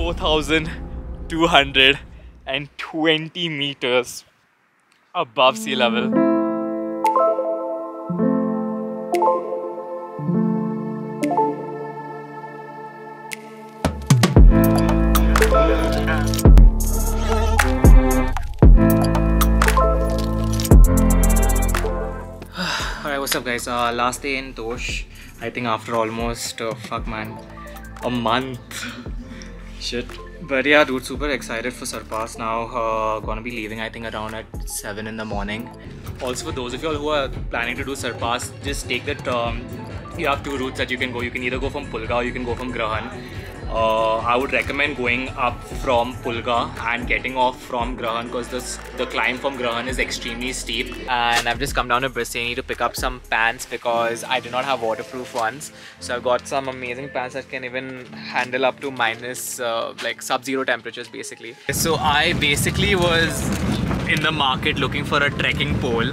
4,220 meters above sea level. Alright, what's up guys? Last day in Tosh. I think after almost, fuck man, a month. Shit. But yeah dude, super excited for Surpass now. Gonna be leaving I think around at 7 in the morning. Also for those of you all who are planning to do Surpass, just take that, you have two routes that you can go. You can either go from Pulga or you can go from Grahan. I would recommend going up from Pulga and getting off from Grahan because the climb from Grahan is extremely steep. And I've just come down to Bristany to pick up some pants because I do not have waterproof ones. So I've got some amazing pants that can even handle up to minus like sub-zero temperatures basically. So I basically was in the market looking for a trekking pole,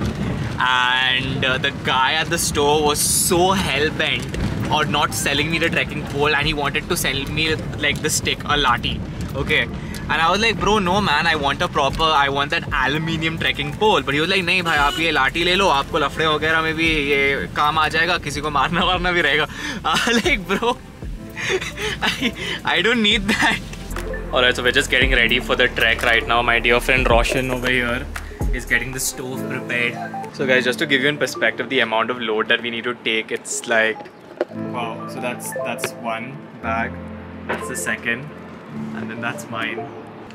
and the guy at the store was so hell-bent or not selling me the trekking pole, and he wanted to sell me like the stick, a lati. Okay, and I was like, bro, no man, I want that aluminium trekking pole. But he was like, nahi bhai, aap ye lati le lo, aapko lafde वगैरह में भी ये काम आ जाएगा, किसी को मारना Varna भी रहेगा. Like bro, I don't need that. Alright, so we're just getting ready for the trek right now. My dear friend Roshan over here is getting the stove prepared. So guys, just to give you in perspective the amount of load that we need to take, it's like, wow. So that's one bag, that's the second, and then that's mine.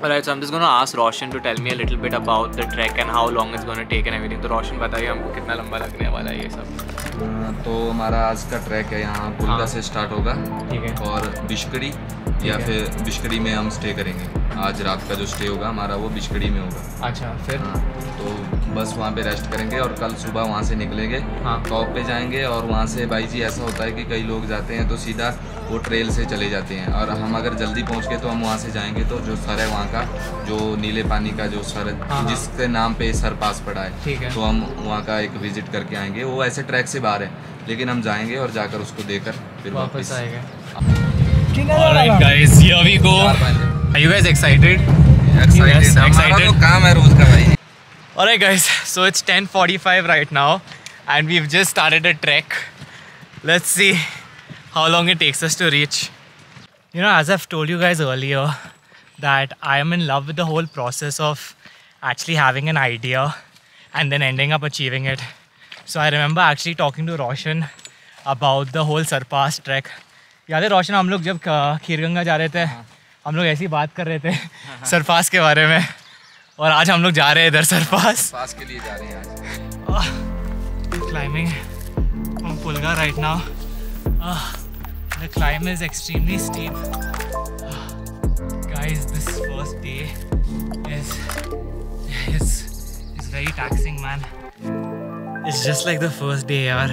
Alright, so I'm just gonna ask Roshan to tell me a little bit about the trek and how long it's gonna take and everything. So Roshan, बताइए हमको कितना लंबा लगने वाला है ये सब. तो हमारा आज का ट्रैक है यहाँ पुलगा से स्टार्ट होगा. ठीक है. और बिश्कड़ी या फिर बिश्कड़ी में हम स्टे करेंगे. आज रात का जो स्टे होगा हमारा वो बिश्कड़ी में होगा. अच्छा, फिर तो बस वहाँ पे रेस्ट करेंगे और कल सुबह वहाँ से निकलेंगे. टॉप पे जाएंगे और वहाँ से भाई जी ऐसा होता है कि कई लोग जाते हैं तो सीधा वो ट्रेल से चले जाते हैं, और हम अगर जल्दी पहुँच गए तो हम वहाँ से जाएंगे तो जो सर है वहाँ का, जो नीले पानी का जो सर जिसके नाम पे सरपास पड़ा है, तो हम वहाँ का एक विजिट करके आएंगे. वो ऐसे ट्रैक से बाहर है लेकिन हम जाएंगे और जाकर उसको देकर फिर वापस आएंगे. Alright guys, here we go. Are you guys excited? Excited. हमारा तो काम है रोज का भाई. Alright guys, so it's 10:45 right now and we've just started a trek. Let's see how long it takes us to reach. You know, as I've told you guys earlier, that I am in love with the whole process of actually having an idea and then ending up achieving it. So I remember actually talking to Roshan about the whole Surpass trek. याद है रोशन, हम लोग जब खीरगंगा जा रहे थे, हम लोग ऐसी बात कर रहे थे सरपास के बारे में, और आज हम लोग जा रहे हैं इधर सरपास के लिए जा रहे हैं आज. Climbing from Pulga right now. The climb is extremely steep. Guys, this first day is very taxing, man. It's just like the first day, yaar,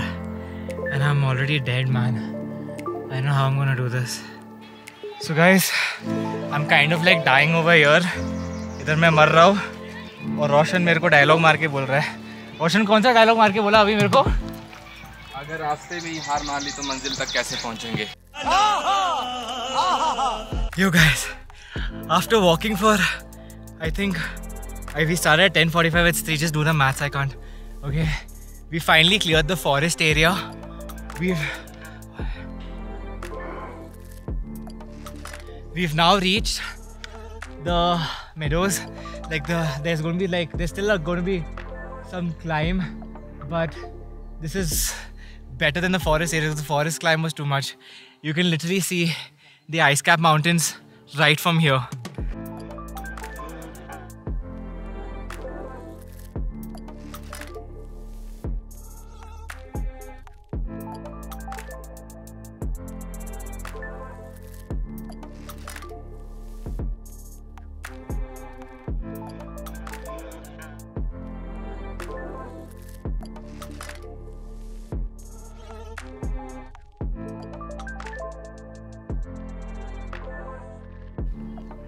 and I'm already dead, man. I don't know how I'm gonna do this. So guys, I'm kind of like dying over here. इधर मैं मर रहा हूँ और रोशन मेरे को dialogue मार के बोल रहा है. रोशन कौन सा डायलॉग मार के बोला अभी मेरे को? अगर रास्ते में ही हार मान ली तो मंजिल तक कैसे पहुँचेंगे? You guys, after walking for, I think we started at 10:45. It's 3. Just do the maths. I can't. Okay, we finally cleared the forest area. We've now reached the meadows. Like there's still going to be some climb, but this is better than the forest area. The forest climb was too much. You can literally see the ice cap mountains right from here.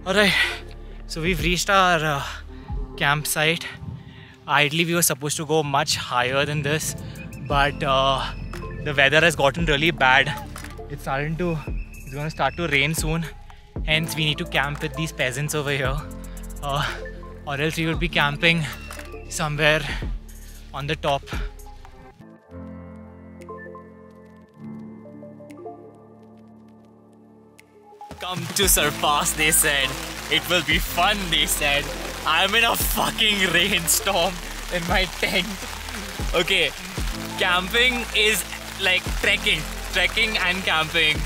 Alright, so we've reached our campsite. Ideally we were supposed to go much higher than this, but the weather has gotten really bad. It's going to start to rain soon, Hence, we need to camp with these peasants over here, or else we would be camping somewhere on the top. Come to Surpass, they said. It will be fun, they said. I'm in a fucking rainstorm in my tent. Okay, camping is like trekking. Trekking and camping.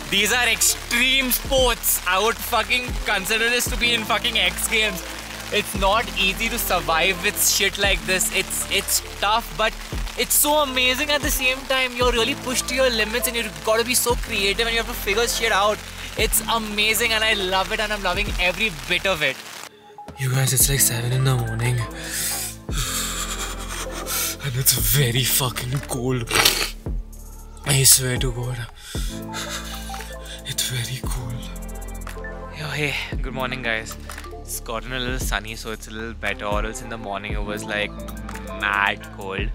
These are extreme sports. I would fucking consider this to be in fucking X Games. It's not easy to survive with shit like this. It's tough, but it's so amazing at the same time. You're really pushed to your limits and you've got to be so creative and you have to figure shit out. It's amazing and I love it and I'm loving every bit of it. You guys, it's like 7 in the morning and it's very fucking cold. I swear to God, it's very cold. Yo, hey, good morning guys. It's gotten a little sunny, so it's a little better, or else in the morning it was like mad cold.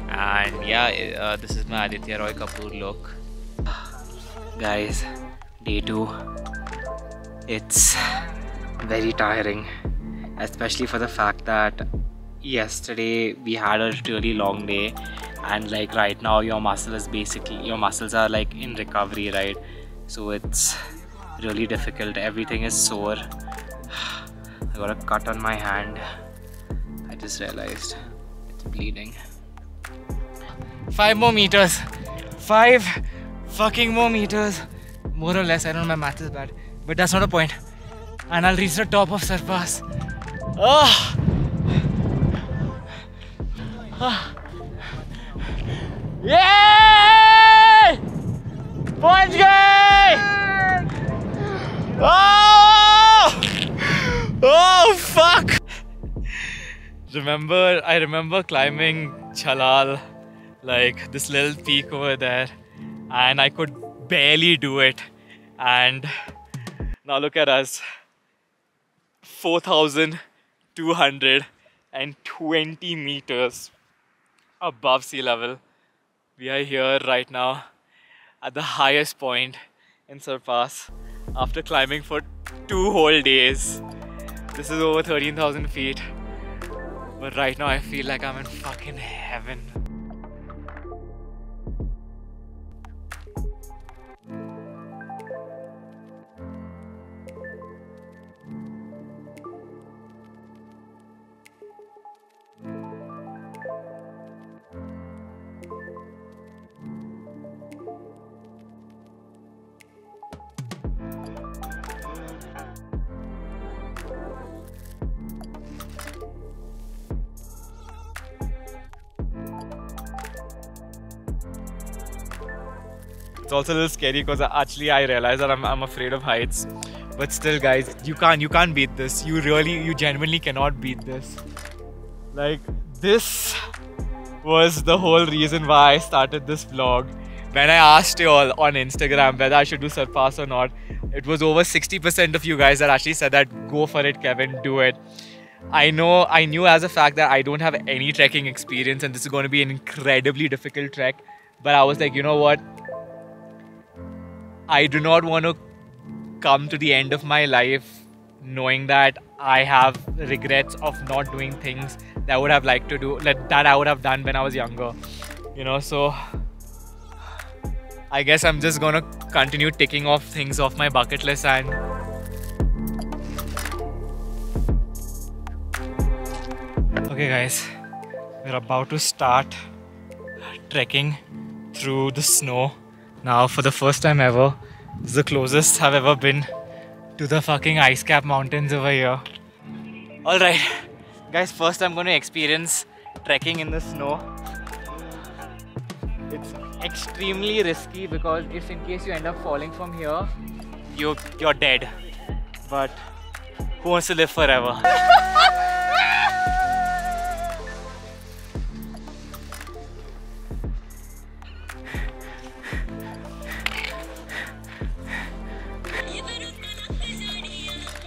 And yeah, this is my Aditya Roy Kapoor look. Guys, day 2. It's very tiring, especially for the fact that yesterday we had a really long day, and like right now your muscles are like in recovery, right? So it's really difficult. Everything is sore. I got a cut on my hand. I just realized it's bleeding. 5 more meters. 5 fucking more meters. More or less, I don't know, my math is bad. But that's not the point. And I'll reach the top of Surpass. Oh! Oh. Yay! Punch guy! Oh! Oh fuck! I remember climbing Chalal, like this little peak over there, and I could barely do it. And now look at us, 4,220 meters above sea level. We are here right now at the highest point in Surpass after climbing for 2 whole days. This is over 13,000 feet, but right now I feel like I'm in fucking heaven. It's also a little scary because actually I realize that I'm afraid of heights. But still guys, you can't beat this. You genuinely cannot beat this. Like, this was the whole reason why I started this vlog. When I asked you all on Instagram whether I should do Surpass or not, it was over 60% of you guys that actually said that go for it, Kevin, do it. I knew as a fact that I don't have any trekking experience and this is going to be an incredibly difficult trek. But I was like, you know what? I do not want to come to the end of my life knowing that I have regrets of not doing things that I would have liked to do, that I would have done when I was younger. You know, so I guess I'm just gonna continue ticking off things off my bucket list. And okay guys, we're about to start trekking through the snow. Now, for the first time ever, this is the closest I've ever been to the fucking ice cap mountains over here. Alright, guys, first I'm going to experience trekking in the snow. It's extremely risky because if in case you end up falling from here, you're dead. But who wants to live forever?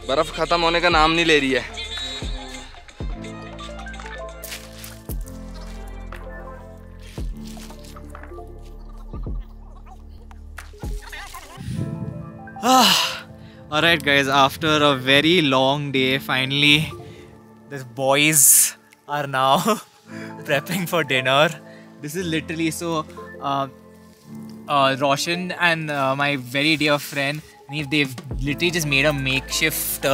बर्फ खत्म होने का नाम नहीं ले रही है। Alright guys, after a very long day, finally the boys are now prepping for dinner. This is literally so Roshan and my very dear friend, they've literally just made a makeshift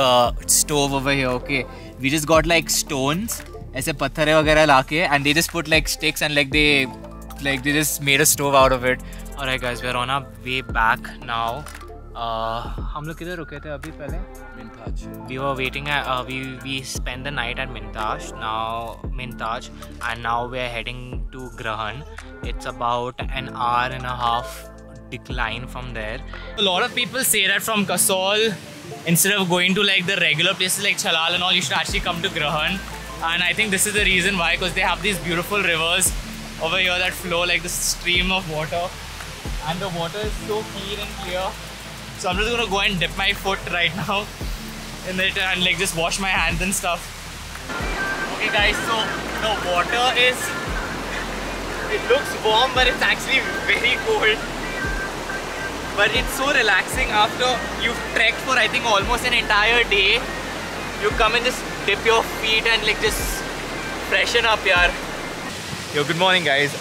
stove over here, okay? We just got like stones, ऐसे पत्थरे वगैरह लाके, and they just put like sticks and like they just made a stove out of it. Alright guys, we're on our way back now. हम लोग किधर रुके थे अभी पहले? Mintaj. We were waiting at we spent the night at Mintaj, and now we're heading to Grahan. It's about an hour and a half decline from there. A lot of people say that from Kasol, instead of going to like the regular places like Chalal and all, you should actually come to Grahan. And I think this is the reason why, because they have these beautiful rivers over here that flow like this stream of water, and the water is so clean and clear. So I'm just gonna go and dip my foot right now in it and like just wash my hands and stuff. Okay guys, so the water it looks warm but it's actually very cold. But it's so relaxing after you've trekked for I think almost an entire day. You come and just dip your feet and like just freshen up yaar. Yo, good morning guys.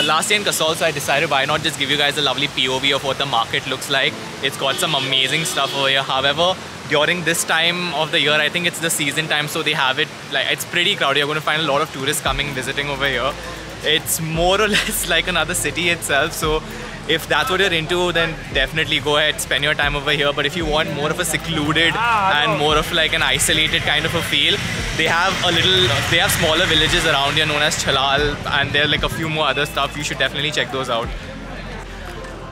Last day in Kasol, so I decided why not just give you guys a lovely POV of what the market looks like. It's got some amazing stuff over here. However, during this time of the year, I think it's the season time, so they have it like it's pretty crowded. You're going to find a lot of tourists coming visiting over here. It's more or less like another city itself, so if that's what you're into, then definitely go ahead, spend your time over here. But if you want more of a secluded and more of like an isolated kind of a feel, they have smaller villages around here known as Chalal, and there are like a few more other stuff. You should definitely check those out.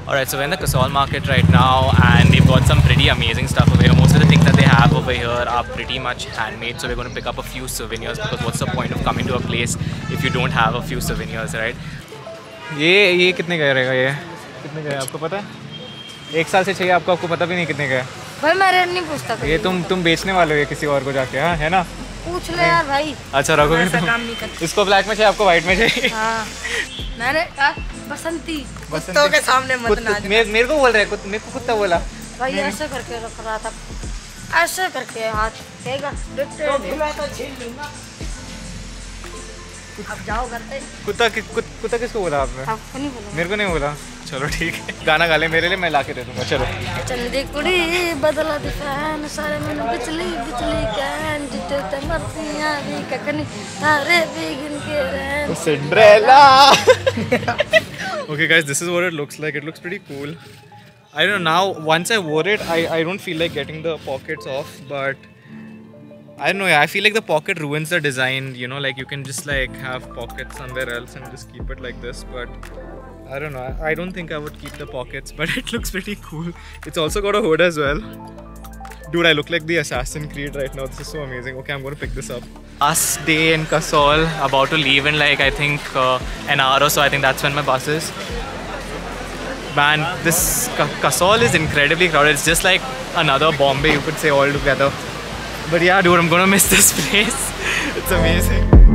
Alright, so we're in the Kasol market right now, and they've got some pretty amazing stuff over here. Most of the things that they have over here are pretty much handmade, so we're going to pick up a few souvenirs, because what's the point of coming to a place if you don't have a few souvenirs, right? ये कितने का रहेगा? ये कितने का है आपको पता है? एक साल से चाहिए आपको पता भी नहीं कितने का है? भाई मैं रेट नहीं पूछता। ये तुम बेचने वाले हो ये किसी और को जाके, हाँ है ना? पूछ ले यार भाई। अच्छा रखो, काम नहीं करते। इसको ब्लैक में चाहिए, आपको व्हाइट में चाहिए? हाँ मैंने कहा बसंती कुत्तों के सामने मत ना। मेरे को बोल रहे हैं, मेरे को कुत्ता बोला भाई। ऐसे करके रख रहा था, ऐसे करके हाथ फेंका। अब जाओ घर पे। कुत्ता किसको बोला आपने? आपको नहीं बोला। मेरे को नहीं बोला। चलो ठीक है, गाना गा ले मेरे लिए, मैं ला के दे दूंगा। चलो। चंदी कुड़ी बदला दी फैन सारे मैंने बिजली कैन जिते ते मरतियां भी ककनी तारे भी गिन के रहन Cinderella. Okay guys, this is what it looks like. It looks pretty cool. I don't know, now once I wore it, I don't feel like getting the pockets off, but I don't know, I feel like the pocket ruins the design, you know, like you can just like have pockets somewhere else and just keep it like this, but I don't know, I don't think I would keep the pockets, but it looks pretty cool. It's also got a hood as well. Dude, I look like the Assassin's Creed right now. This is so amazing. Okay, I'm going to pick this up. Last day in Kasol, about to leave in like I think an hour or so. I think that's when my bus is. Man, this Kasol is incredibly crowded. It's just like another Bombay, you could say, all together. But yeah, dude, I'm gonna miss this place. It's amazing.